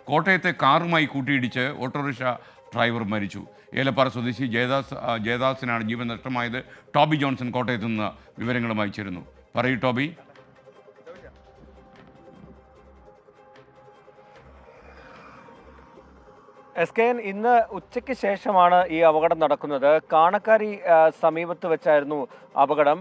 കോട്ടയത്തെ കാറുമായി കൂട്ടിയിടിച്ച് autorickshaw driver മരിച്ചു. ഏലപ്പാറ സ്വദേശി ജയദാസിനാണ് ജീവൻ നഷ്ടമായത്. ടോബി ജോൺസൺ കോട്ടയത്ത് നിന്ന് വിവരങ്ങളുമായി ചേരുന്നു. പറയൂ ടോബി. SKN ഇന്ന് ഉച്ചയ്ക്ക് ശേഷമാണ് ഈ അപകടം നടക്കുന്നത്. കാണക്കാരി സമീപത്ത് വെച്ചായിരുന്നു അപകടം.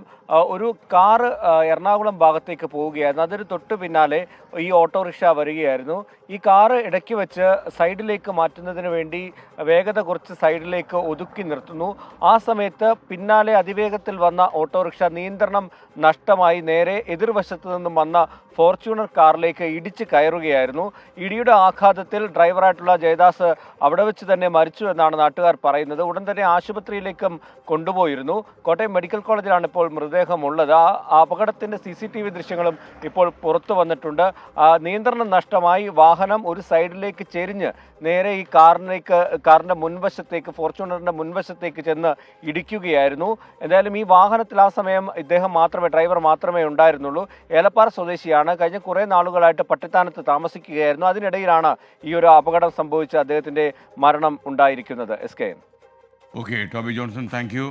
ഒരു കാറ് എറണാകുളം ഭാഗത്തേക്ക് പോവുകയായിരുന്നു. അതിന് തൊട്ടു പിന്നാലെ ഈ ഓട്ടോറിക്ഷ വരികയായിരുന്നു. ഈ കാറ് ഇടയ്ക്ക് വെച്ച് സൈഡിലേക്ക് മാറ്റുന്നതിന് വേണ്ടി വേഗത കുറച്ച് സൈഡിലേക്ക് ഒതുക്കി നിർത്തുന്നു. ആ സമയത്ത് പിന്നാലെ അതിവേഗത്തിൽ വന്ന ഓട്ടോറിക്ഷ നിയന്ത്രണം നഷ്ടമായി നേരെ എതിർവശത്ത് നിന്നും വന്ന ഫോർച്യൂണർ കാറിലേക്ക് ഇടിച്ച് കയറുകയായിരുന്നു. ഇടിയുടെ ആഘാതത്തിൽ ഡ്രൈവറായിട്ടുള്ള ജയദാസ് അവിടെ വെച്ച് തന്നെ മരിച്ചു എന്നാണ് നാട്ടുകാർ പറയുന്നത്. ഉടൻ തന്നെ ആശുപത്രിയിലേക്കും കൊണ്ടുപോയിരുന്നു. കോട്ടയം മെഡിക്കൽ കോളേജിലാണ് ഇപ്പോൾ മൃതദേഹമുള്ളത്. ആ അപകടത്തിൻ്റെ CCTV ദൃശ്യങ്ങളും ഇപ്പോൾ പുറത്തു വന്നിട്ടുണ്ട്. നിയന്ത്രണം നഷ്ടമായി വാഹനം ഒരു സൈഡിലേക്ക് ചെരിഞ്ഞ് നേരെ ഈ കാറിൻ്റെ മുൻവശത്തേക്ക്, ഫോർച്യൂണറിൻ്റെ മുൻവശത്തേക്ക് ചെന്ന് ഇടിക്കുകയായിരുന്നു. എന്തായാലും ഈ വാഹനത്തിൽ ആ സമയം ഡ്രൈവർ മാത്രമേ ഉണ്ടായിരുന്നുള്ളൂ. ഏലപ്പാറ സ്വദേശിയാണ്. കഴിഞ്ഞ കുറേ നാളുകളായിട്ട് പട്ടിത്താനത്ത് താമസിക്കുകയായിരുന്നു. അതിനിടയിലാണ് ഈ ഒരു അപകടം സംഭവിച്ച് അദ്ദേഹത്തിൻ്റെ മരണം ഉണ്ടായിരിക്കുന്നത്. SKN. Okay Toby Johnson, thank U.